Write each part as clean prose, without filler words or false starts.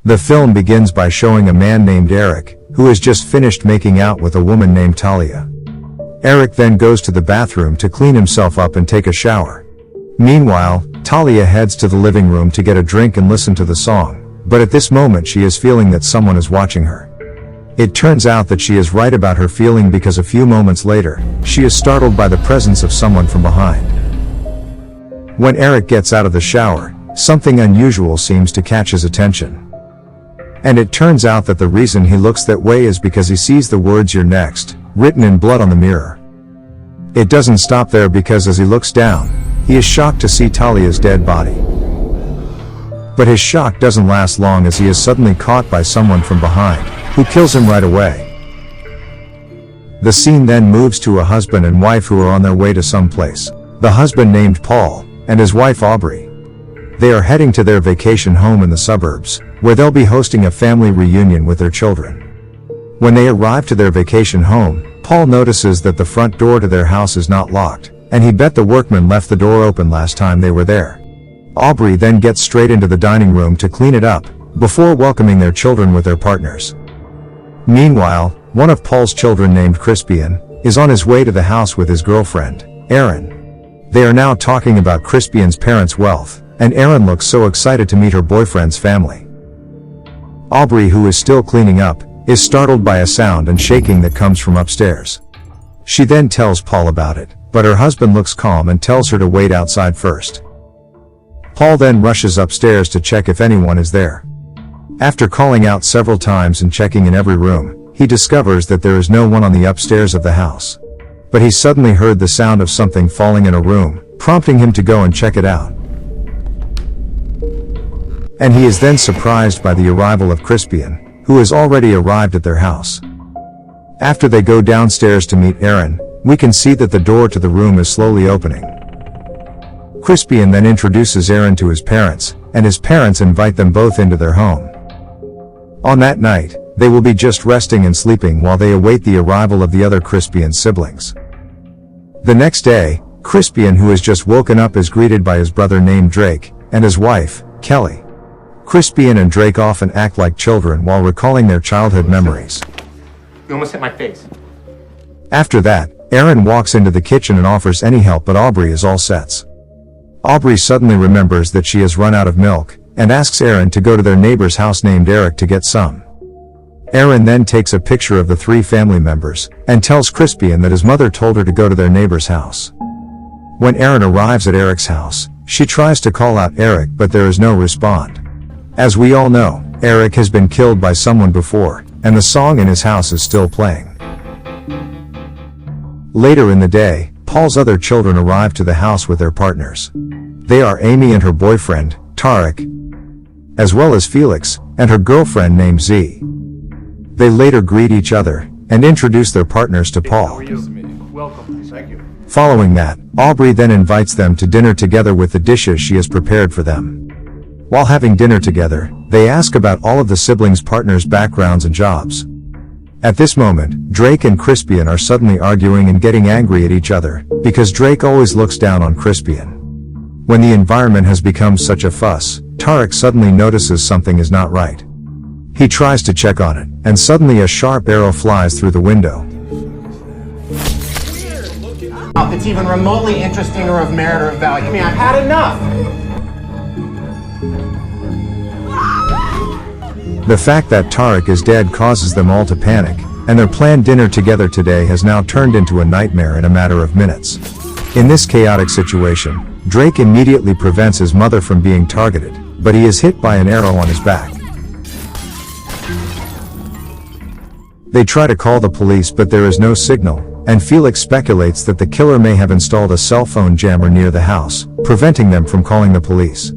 The film begins by showing a man named Eric, who has just finished making out with a woman named Talia. Eric then goes to the bathroom to clean himself up and take a shower. Meanwhile, Talia heads to the living room to get a drink and listen to the song, but at this moment she is feeling that someone is watching her. It turns out that she is right about her feeling because a few moments later, she is startled by the presence of someone from behind. When Eric gets out of the shower, something unusual seems to catch his attention. And it turns out that the reason he looks that way is because he sees the words "You're next," written in blood on the mirror. It doesn't stop there because as he looks down, he is shocked to see Talia's dead body. But his shock doesn't last long as he is suddenly caught by someone from behind, who kills him right away. The scene then moves to a husband and wife who are on their way to some place. The husband named Paul, and his wife Aubrey. They are heading to their vacation home in the suburbs, where they'll be hosting a family reunion with their children. When they arrive to their vacation home, Paul notices that the front door to their house is not locked, and he bet the workmen left the door open last time they were there. Aubrey then gets straight into the dining room to clean it up, before welcoming their children with their partners. Meanwhile, one of Paul's children named Crispian, is on his way to the house with his girlfriend, Erin. They are now talking about Crispian's parents' wealth, and Erin looks so excited to meet her boyfriend's family. Aubrey, who is still cleaning up, is startled by a sound and shaking that comes from upstairs. She then tells Paul about it, but her husband looks calm and tells her to wait outside first. Paul then rushes upstairs to check if anyone is there. After calling out several times and checking in every room, he discovers that there is no one on the upstairs of the house. But he suddenly heard the sound of something falling in a room, prompting him to go and check it out. And he is then surprised by the arrival of Crispian, who has already arrived at their house. After they go downstairs to meet Erin, we can see that the door to the room is slowly opening. Crispian then introduces Erin to his parents, and his parents invite them both into their home. On that night, they will be just resting and sleeping while they await the arrival of the other Crispian siblings. The next day, Crispian, who has just woken up, is greeted by his brother named Drake, and his wife, Kelly. Crispian and Drake often act like children while recalling their childhood memories. You almost hit my face. After that, Erin walks into the kitchen and offers any help, but Aubrey is all sets. Aubrey suddenly remembers that she has run out of milk, and asks Erin to go to their neighbor's house named Eric to get some. Erin then takes a picture of the three family members, and tells Crispian that his mother told her to go to their neighbor's house. When Erin arrives at Eric's house, she tries to call out Eric, but there is no response. As we all know, Eric has been killed by someone before, and the song in his house is still playing. Later in the day, Paul's other children arrive to the house with their partners. They are Amy and her boyfriend, Tarek, as well as Felix, and her girlfriend named Z. They later greet each other, and introduce their partners to Paul. How are you? Welcome. Thank you. Following that, Aubrey then invites them to dinner together with the dishes she has prepared for them. While having dinner together, they ask about all of the siblings' partners' backgrounds and jobs. At this moment, Drake and Crispian are suddenly arguing and getting angry at each other, because Drake always looks down on Crispian. When the environment has become such a fuss, Tarek suddenly notices something is not right. He tries to check on it, and suddenly a sharp arrow flies through the window. If it's even remotely interesting or of merit or of value. I mean, I've had enough. The fact that Tarek is dead causes them all to panic, and their planned dinner together today has now turned into a nightmare in a matter of minutes. In this chaotic situation, Drake immediately prevents his mother from being targeted, but he is hit by an arrow on his back. They try to call the police, but there is no signal, and Felix speculates that the killer may have installed a cell phone jammer near the house, preventing them from calling the police.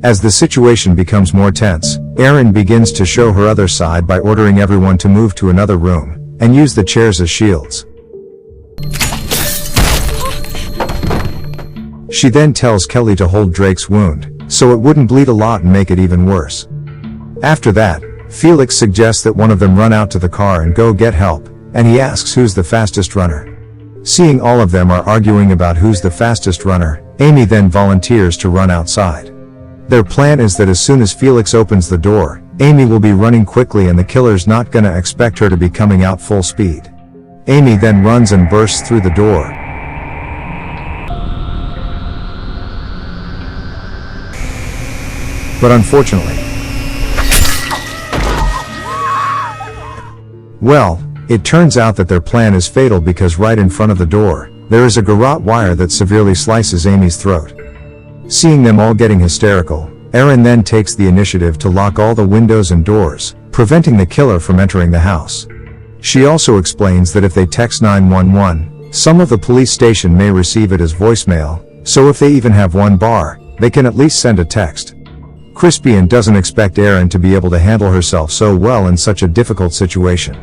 As the situation becomes more tense, Erin begins to show her other side by ordering everyone to move to another room, and use the chairs as shields. She then tells Kelly to hold Drake's wound, so it wouldn't bleed a lot and make it even worse. After that, Felix suggests that one of them run out to the car and go get help, and he asks who's the fastest runner. Seeing all of them are arguing about who's the fastest runner, Amy then volunteers to run outside. Their plan is that as soon as Felix opens the door, Amy will be running quickly and the killer's not gonna expect her to be coming out full speed. Amy then runs and bursts through the door. But unfortunately, well, it turns out that their plan is fatal because right in front of the door, there is a garrote wire that severely slices Amy's throat. Seeing them all getting hysterical, Erin then takes the initiative to lock all the windows and doors, preventing the killer from entering the house. She also explains that if they text 911, some of the police station may receive it as voicemail, so if they even have one bar, they can at least send a text. Crispian doesn't expect Erin to be able to handle herself so well in such a difficult situation.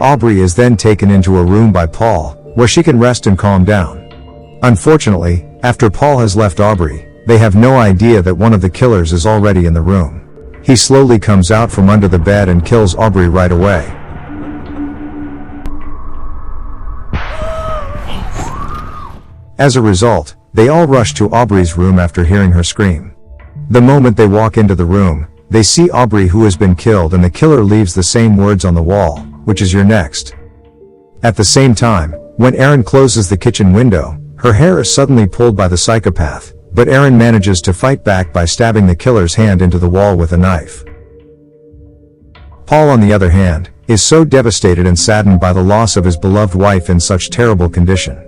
Aubrey is then taken into a room by Paul, where she can rest and calm down. Unfortunately, after Paul has left Aubrey, they have no idea that one of the killers is already in the room. He slowly comes out from under the bed and kills Aubrey right away. As a result, they all rush to Aubrey's room after hearing her scream. The moment they walk into the room, they see Aubrey who has been killed and the killer leaves the same words on the wall, which is "you're next." At the same time, when Erin closes the kitchen window, her hair is suddenly pulled by the psychopath, but Erin manages to fight back by stabbing the killer's hand into the wall with a knife. Paul, on the other hand, is so devastated and saddened by the loss of his beloved wife in such terrible condition.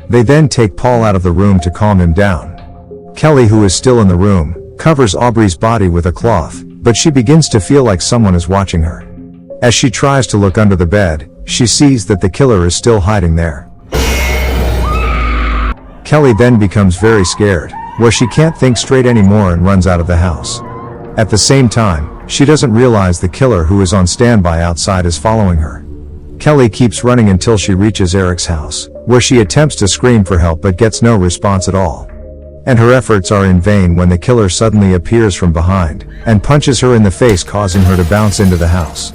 They then take Paul out of the room to calm him down. Kelly, who is still in the room, covers Aubrey's body with a cloth, but she begins to feel like someone is watching her. As she tries to look under the bed, she sees that the killer is still hiding there. Kelly then becomes very scared, where she can't think straight anymore and runs out of the house. At the same time, she doesn't realize the killer who is on standby outside is following her. Kelly keeps running until she reaches Eric's house, where she attempts to scream for help but gets no response at all. And her efforts are in vain when the killer suddenly appears from behind, and punches her in the face, causing her to bounce into the house.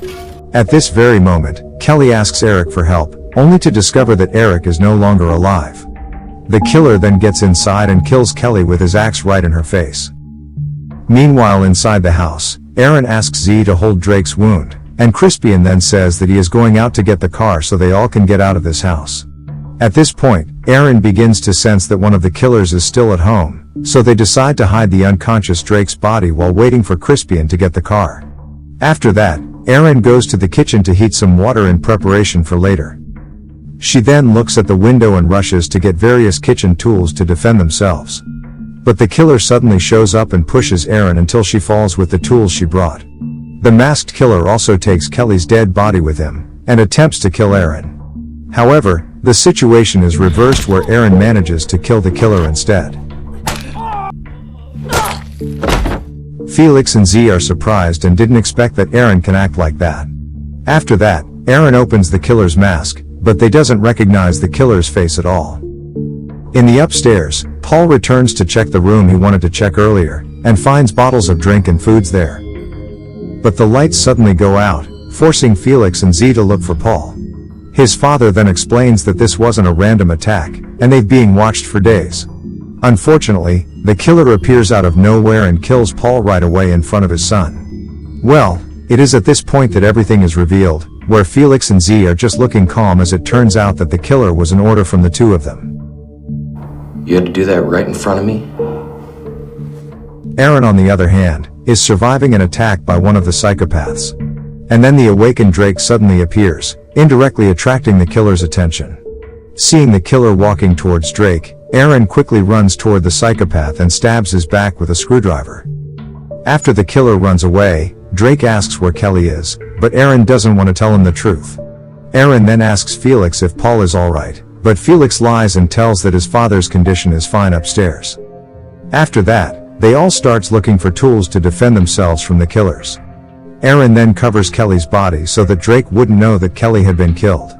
At this very moment, Kelly asks Eric for help, only to discover that Eric is no longer alive. The killer then gets inside and kills Kelly with his axe right in her face. Meanwhile, inside the house, Erin asks Z to hold Drake's wound, and Crispian then says that he is going out to get the car so they all can get out of this house. At this point, Erin begins to sense that one of the killers is still at home, so they decide to hide the unconscious Drake's body while waiting for Crispian to get the car. After that, Erin goes to the kitchen to heat some water in preparation for later. She then looks at the window and rushes to get various kitchen tools to defend themselves. But the killer suddenly shows up and pushes Erin until she falls with the tools she brought. The masked killer also takes Kelly's dead body with him, and attempts to kill Erin. However, the situation is reversed where Erin manages to kill the killer instead. Felix and Z are surprised and didn't expect that Erin can act like that. After that, Erin opens the killer's mask, but they doesn't recognize the killer's face at all. In the upstairs, Paul returns to check the room he wanted to check earlier, and finds bottles of drink and foods there. But the lights suddenly go out, forcing Felix and Z to look for Paul. His father then explains that this wasn't a random attack, and they've been watched for days. Unfortunately, the killer appears out of nowhere and kills Paul right away in front of his son. Well, it is at this point that everything is revealed, where Felix and Z are just looking calm as it turns out that the killer was an order from the two of them. You had to do that right in front of me? Erin, on the other hand, is surviving an attack by one of the psychopaths. And then the awakened Drake suddenly appears, indirectly attracting the killer's attention. Seeing the killer walking towards Drake, Erin quickly runs toward the psychopath and stabs his back with a screwdriver. After the killer runs away, Drake asks where Kelly is, but Erin doesn't want to tell him the truth. Erin then asks Felix if Paul is alright, but Felix lies and tells that his father's condition is fine upstairs. After that, they all starts looking for tools to defend themselves from the killers. Erin then covers Kelly's body so that Drake wouldn't know that Kelly had been killed.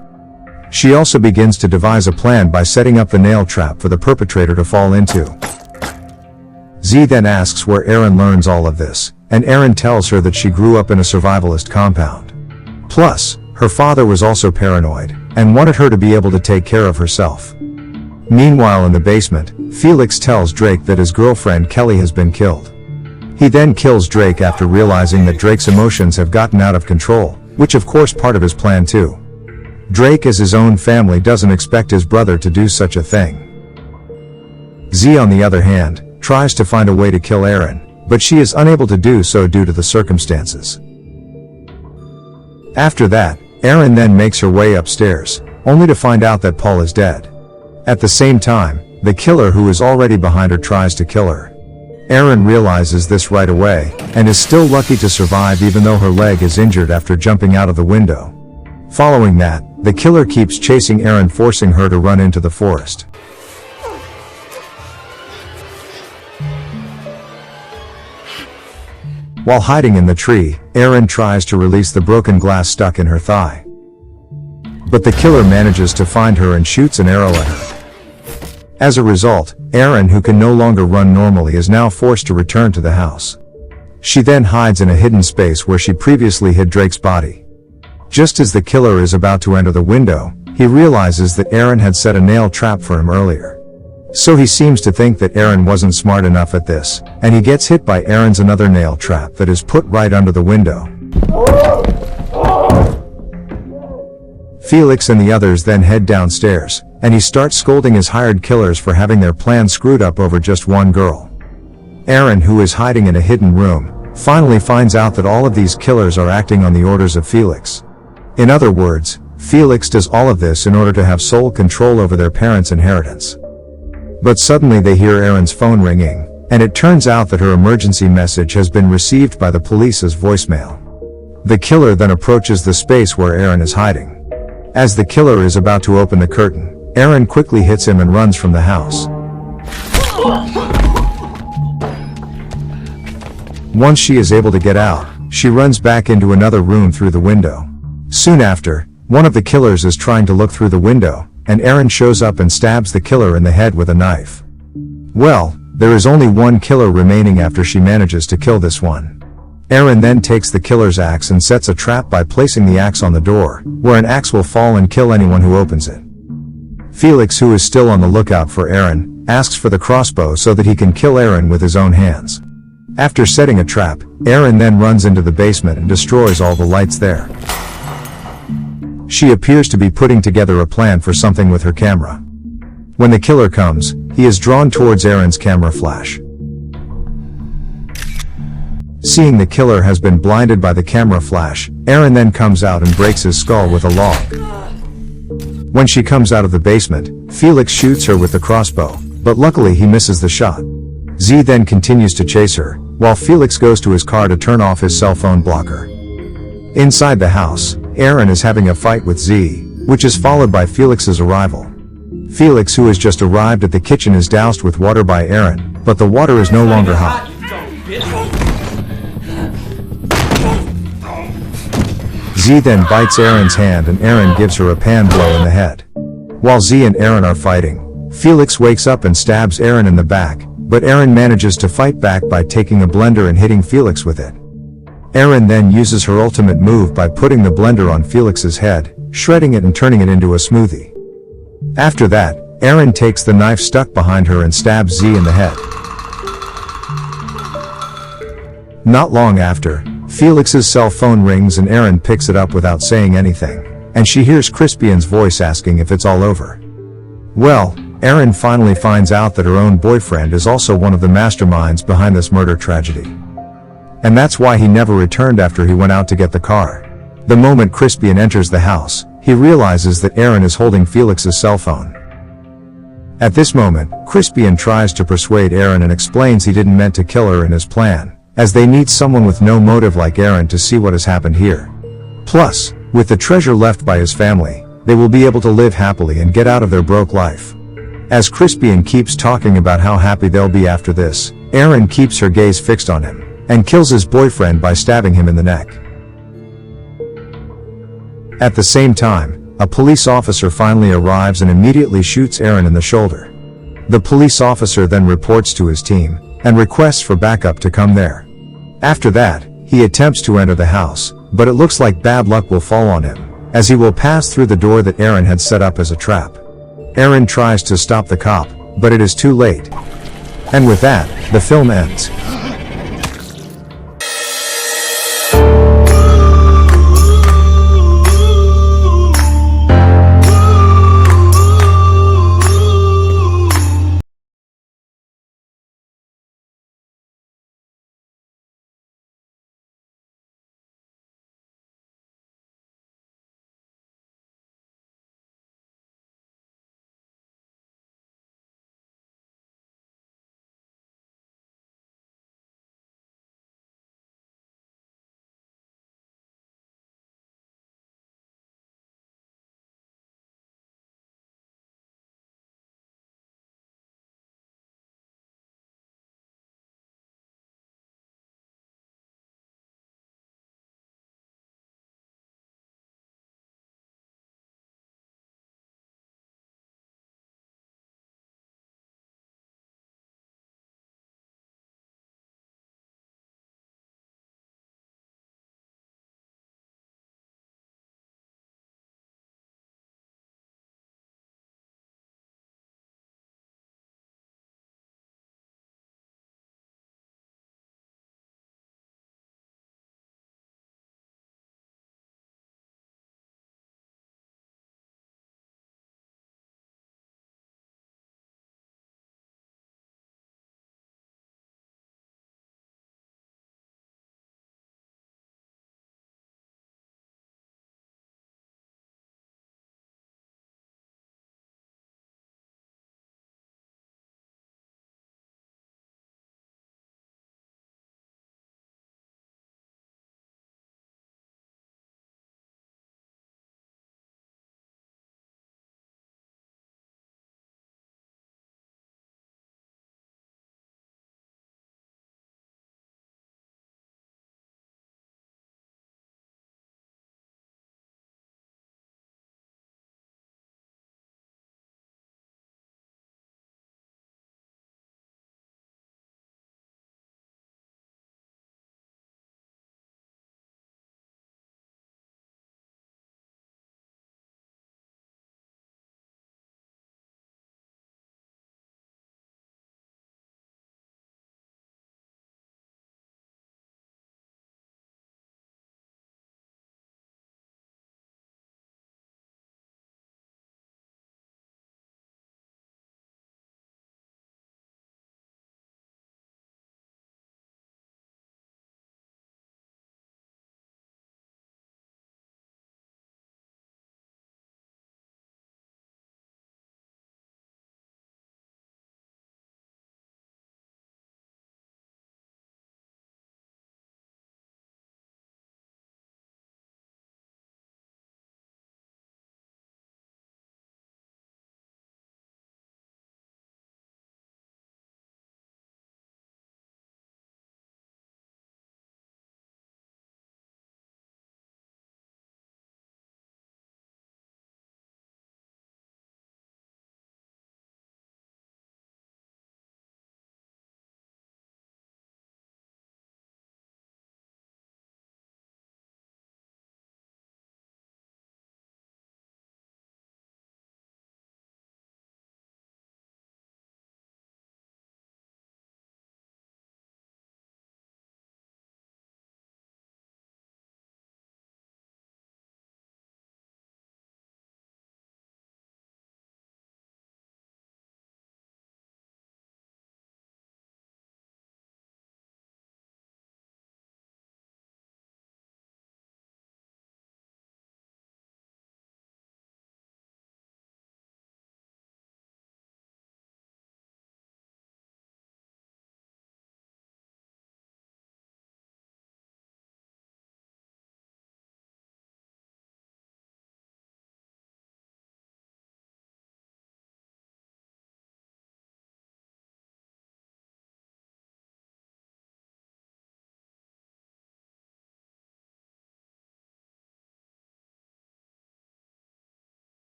She also begins to devise a plan by setting up the nail trap for the perpetrator to fall into. Z then asks where Erin learns all of this, and Erin tells her that she grew up in a survivalist compound. Plus, her father was also paranoid, and wanted her to be able to take care of herself. Meanwhile, in the basement, Felix tells Drake that his girlfriend Kelly has been killed. He then kills Drake after realizing that Drake's emotions have gotten out of control, which of course part of his plan too. Drake as his own family doesn't expect his brother to do such a thing. Z on the other hand, tries to find a way to kill Aaron, but she is unable to do so due to the circumstances. After that, Aaron then makes her way upstairs, only to find out that Paul is dead. At the same time, the killer who is already behind her tries to kill her. Aaron realizes this right away, and is still lucky to survive even though her leg is injured after jumping out of the window. Following that, the killer keeps chasing Aaron, forcing her to run into the forest. While hiding in the tree, Aaron tries to release the broken glass stuck in her thigh. But the killer manages to find her and shoots an arrow at her. As a result, Aaron, who can no longer run normally, is now forced to return to the house. She then hides in a hidden space where she previously hid Drake's body. Just as the killer is about to enter the window, he realizes that Aaron had set a nail trap for him earlier. So he seems to think that Aaron wasn't smart enough at this, and he gets hit by Aaron's another nail trap that is put right under the window. Felix and the others then head downstairs, and he starts scolding his hired killers for having their plan screwed up over just one girl. Aaron, who is hiding in a hidden room, finally finds out that all of these killers are acting on the orders of Felix. In other words, Felix does all of this in order to have sole control over their parents' inheritance. But suddenly they hear Aaron's phone ringing, and it turns out that her emergency message has been received by the police as voicemail. The killer then approaches the space where Aaron is hiding. As the killer is about to open the curtain, Aaron quickly hits him and runs from the house. Once she is able to get out, she runs back into another room through the window. Soon after, one of the killers is trying to look through the window, and Aaron shows up and stabs the killer in the head with a knife. Well, there is only one killer remaining after she manages to kill this one. Aaron then takes the killer's axe and sets a trap by placing the axe on the door, where an axe will fall and kill anyone who opens it. Felix, who is still on the lookout for Aaron, asks for the crossbow so that he can kill Aaron with his own hands. After setting a trap, Aaron then runs into the basement and destroys all the lights there. She appears to be putting together a plan for something with her camera. When the killer comes, he is drawn towards Aaron's camera flash. Seeing the killer has been blinded by the camera flash, Aaron then comes out and breaks his skull with a log. When she comes out of the basement, Felix shoots her with the crossbow, but luckily he misses the shot. Z then continues to chase her, while Felix goes to his car to turn off his cell phone blocker. Inside the house, Aaron is having a fight with Z, which is followed by Felix's arrival. Felix, who has just arrived at the kitchen, is doused with water by Aaron, but the water is no longer hot. Z then bites Aaron's hand and Aaron gives her a pan blow in the head. While Z and Aaron are fighting, Felix wakes up and stabs Aaron in the back, but Aaron manages to fight back by taking a blender and hitting Felix with it. Aaron then uses her ultimate move by putting the blender on Felix's head, shredding it and turning it into a smoothie. After that, Aaron takes the knife stuck behind her and stabs Z in the head. Not long after, Felix's cell phone rings and Aaron picks it up without saying anything, and she hears Crispian's voice asking if it's all over. Well, Aaron finally finds out that her own boyfriend is also one of the masterminds behind this murder tragedy. And that's why he never returned after he went out to get the car. The moment Crispian enters the house, he realizes that Aaron is holding Felix's cell phone. At this moment, Crispian tries to persuade Aaron and explains he didn't meant to kill her in his plan, as they need someone with no motive like Aaron to see what has happened here. Plus, with the treasure left by his family, they will be able to live happily and get out of their broke life. As Crispian keeps talking about how happy they'll be after this, Aaron keeps her gaze fixed on him, and kills his boyfriend by stabbing him in the neck. At the same time, a police officer finally arrives and immediately shoots Aaron in the shoulder. The police officer then reports to his team, and requests for backup to come there. After that, he attempts to enter the house, but it looks like bad luck will fall on him, as he will pass through the door that Aaron had set up as a trap. Aaron tries to stop the cop, but it is too late. And with that, the film ends.